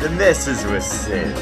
the message was sent.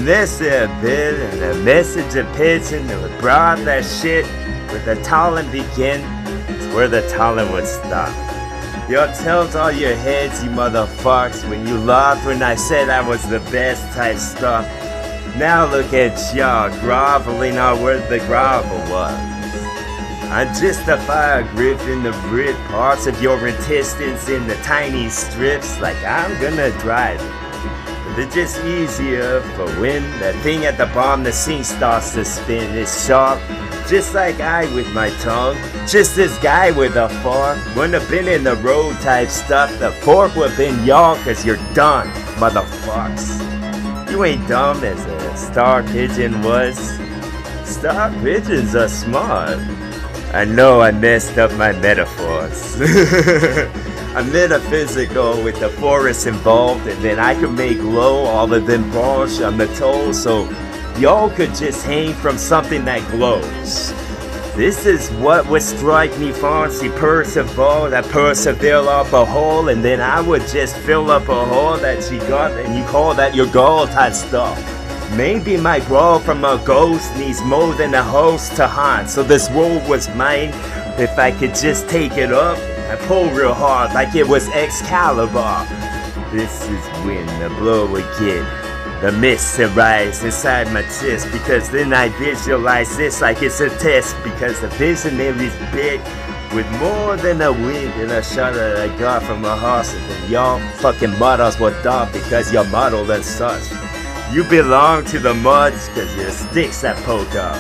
Message bit and the message of pigeon that would brought that shit where the talent begin, it's where the talent would stop. Y'all tilt all your heads, you motherfuckers, when you laughed when I said I was the best type stuff. Now look at y'all groveling on where the grovel was. I justify a grip in the grit parts of your intestines in the tiny strips like I'm gonna drive it. But it's just easier for when that thing at the bottom the sink starts to spin. It's sharp, just like I with my tongue. Just this guy with a fork wouldn't have been in the road type stuff. The fork would have been y'all cause you're done, motherfucks. You ain't dumb as a star pigeon was. Star pigeons are smart. I know I messed up my metaphors. I'm metaphysical with the forest involved, and then I could make low all of them branch on the toe so y'all could just hang from something that glows. This is what would strike me fancy perseverance, that persevere up a hole, and then I would just fill up a hole that you got, and you call that your goal type stuff. Maybe my grow from a ghost needs more than a host to haunt, so this world was mine. If I could just take it up, I pull real hard like it was Excalibur. This is when the blow would get. The mist arise inside my chest, because then I visualize this like it's a test, because the visionary's big with more than a wind and a shot that I got from a horse, and then y'all fucking models were dumb because you're modeled as such. You belong to the muds cause your sticks that poke out.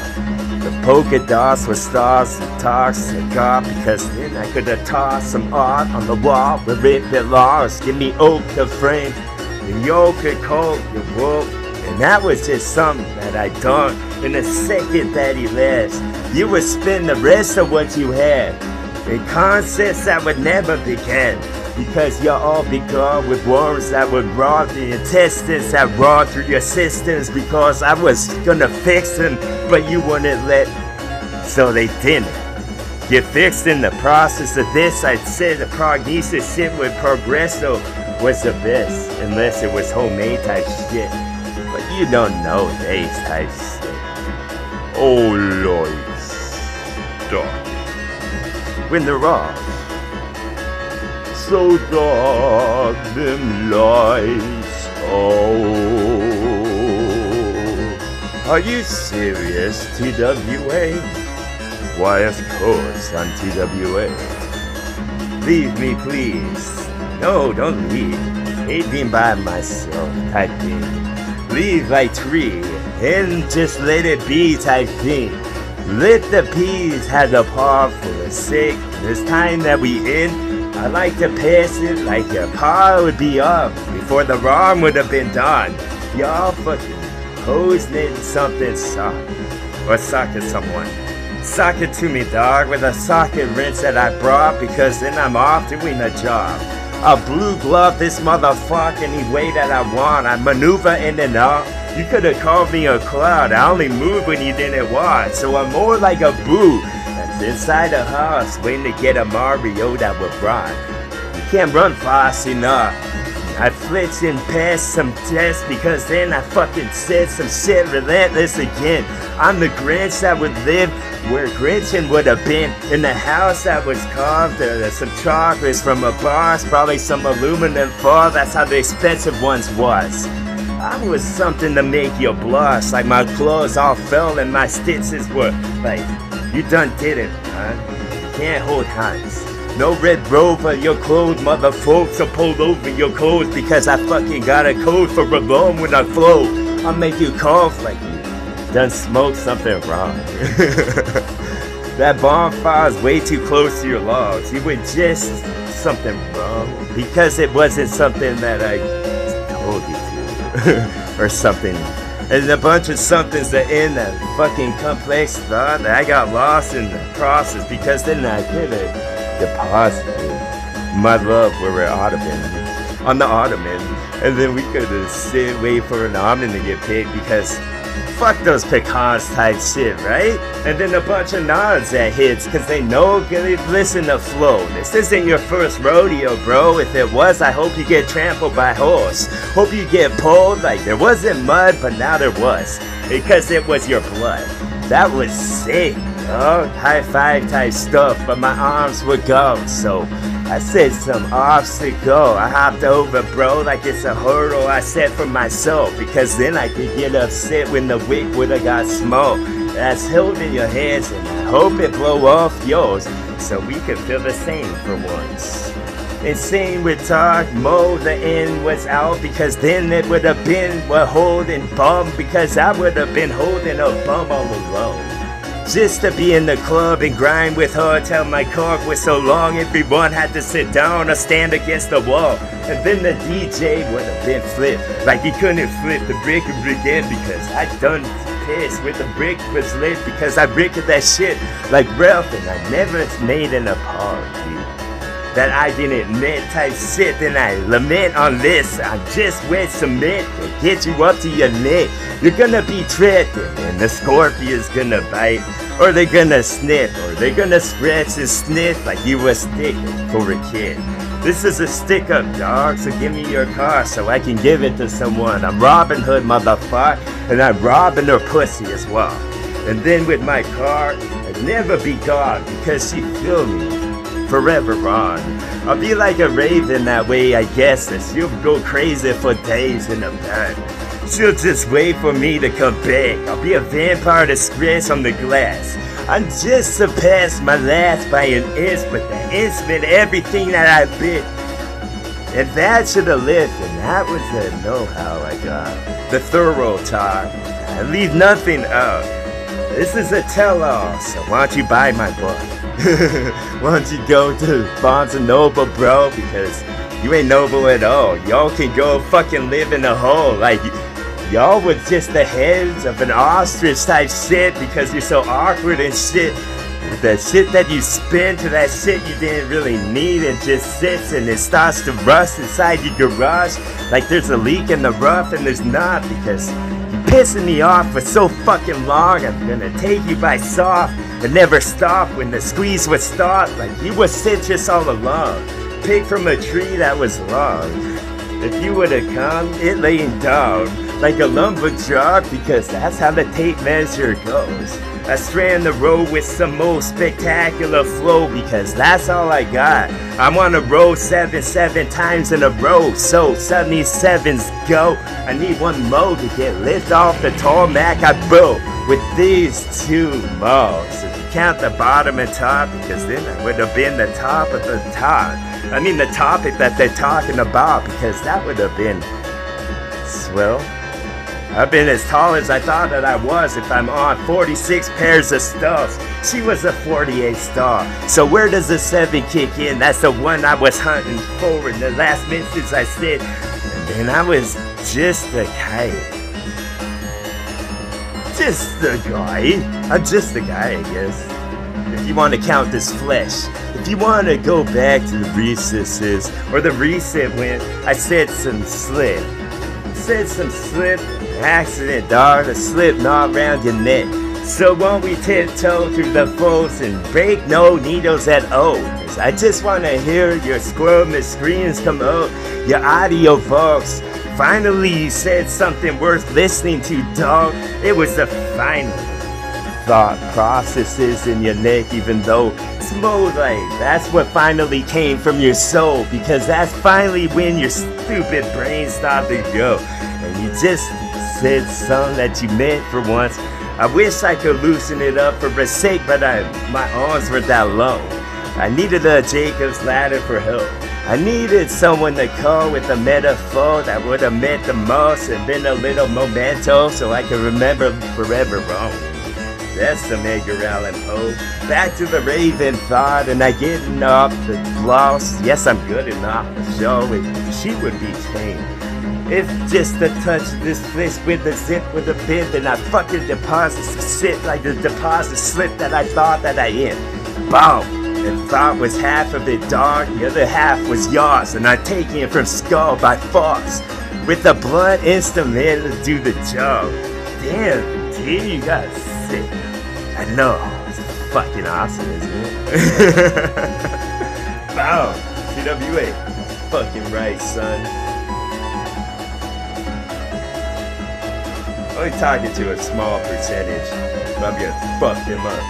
The polka dots with stars and talks and got, because then I could have tossed some art on the wall where it belongs. Give me oak to frame and yo could call your wolf. And that was just something that I done in the second that he left. You would spend the rest of what you had in concepts that would never begin. Because you're all begun with worms that would rot the intestines that run through your systems, because I was gonna fix them, but you wouldn't let, so they didn't. Get fixed in the process of this. I'd say the prognosis shit would progress, so was the best, unless it was homemade type shit. But you don't know these type shit. Oh Lord, stop. When they're off. So dark them lights, oh. Are you serious, TWA? Why, of course, on TWA. Leave me, please. No, don't leave. Hate being by myself type thing. Leave like tree, and just let it be type thing. Let the peas have the paw for the sick. This time that we in, I like to pass it like your paw would be up before the wrong would have been done. Y'all fucking hoes need something soft. Or sock to someone. Sock it to me, dog, with a socket wrench that I brought, because then I'm off doing the job. I'll blue glove this motherfucker any way that I want. I maneuver in and out. You could have called me a cloud. I only move when you didn't want. So I'm more like a boo that's inside a house waiting to get a Mario that will run. You can't run fast enough. I flinched and passed some tests, because then I fucking said some shit relentless again. I'm the Grinch that would live where Grinching would have been, in the house that was carved. There's some chocolates from a box, probably some aluminum foil. That's how the expensive ones was. I was something to make you blush, like my clothes all fell and my stitches were like, you done did it, huh? You can't hold hands. No red rover, your clothes, mother folks are pulled over your clothes, because I fucking got a code for alarm when I flow. I'll make you cough like you done smoked something wrong. That bonfire's way too close to your logs. You would just something wrong, because it wasn't something that I told you to. Or something. And a bunch of somethings that in that fucking complex thought that I got lost in the process, because then I could have deposited my love where we're on the ottoman, and then we could have sit, wait for an ottoman to get paid, because Fuck those pecans type shit, right? And then a bunch of nods that hits, cause they know good listen to flow. This isn't your first rodeo, bro. If it was, I hope you get trampled by horse. Hope you get pulled like there wasn't mud, but now there was. Because it was your blood. That was sick, dog. High five type stuff, but my arms would go, so I said some obstacle. I hopped over, bro, like it's a hurdle I set for myself. Because then I could get upset when the wick would've got smoked. That's held in your hands, and I hope it blow off yours, so we can feel the same for once. Insane with talk, Mo, the end was out, because then it would've been what holding bum, because I would've been holding a bum all alone. Just to be in the club and grind with her till my cock was so long everyone had to sit down or stand against the wall. And then the DJ would have been flipped, like he couldn't flip the brick again because I done pissed with the brick was lit because I bricked that shit like Ralph and I never made an apology. That I didn't admit type shit, then I lament on this. I just wet cement to get you up to your neck. You're gonna be tripping and the scorpion's gonna bite, or they're gonna snip, or they're gonna scratch and sniff like you were sticking for a kid. This is a stick up, dog, so give me your car so I can give it to someone. I'm Robin Hood, motherfucker, and I'm robbing her pussy as well. And then with my car, I'd never be gone because she feel me forever on. I'll be like a raven that way, I guess, and she'll go crazy for days in the bed. She'll just wait for me to come back. I'll be a vampire to scratch on the glass. I'm just surpassed my last by an inch, but the inch meant everything that I bit. And that should have lived, and that was the know-how I got. The thorough talk. I leave nothing out. This is a tell-all, so why don't you buy my book? Why don't you go to Barnes & Noble, bro? Because you ain't noble at all. Y'all can go fucking live in a hole. Like, y'all were just the heads of an ostrich type shit because you're so awkward and shit. The shit that you spin to that shit you didn't really need, it just sits and it starts to rust inside your garage. Like there's a leak in the roof and there's not, because you're pissing me off for so fucking long. I'm gonna take you by soft and never stop when the squeeze would start. Like you were citrus all along, picked from a tree that was long. If you would've come, it laying down like a lumberjack, because that's how the tape measure goes. I strand the road with some most spectacular flow, because that's all I got. I'm on a road 7 times in a row, so 77s go. I need one more to get lift off the tarmac I built with these two malls. If you count the bottom and top, because then I would have been the top of the top. I mean the topic that they're talking about, because that would have been swell. I've been as tall as I thought that I was if I'm on 46 pairs of stuffs. She was a 48 star. So where does the 7 kick in? That's the one I was hunting for in the last message I said. And then I was just a kite. Just a guy. I'm just a guy, I guess. If you want to count this flesh. If you want to go back to the recesses, or the recent when I said some slip. Accident, dog, a slip knot around your neck. So won't we tiptoe through the folds and break no needles at all? 'Cause I just want to hear your squirming screams come out, your audio box. Finally you said something worth listening to, dog. It was the final thought processes in your neck, even though smooth like that's what finally came from your soul, because that's finally when your stupid brain started to go. And you just said something that you meant for once. I wish I could loosen it up for a sake, but my arms were that long. I needed a Jacob's ladder for help. I needed someone to call with a metaphor that would have meant the most and been a little memento so I could remember forever wrong. That's the Edgar Allan Poe. Back to the Raven thought, and I getting off the gloss. Yes, I'm good enough to show it. She would be tamed. If just to touch this flesh with a zip with a bit, then I fucking deposit shit like the deposit slip that I thought that I in. Boom! And thought was half of it, dog. The other half was yours, and I'm taking it from skull by force. With a blunt instrument to do the job. Damn, T, you got sick. I know. It's fucking awesome, isn't it? Wow, TWA. Fucking right, son. Only talking to a small percentage, but I'm gonna fuck them up.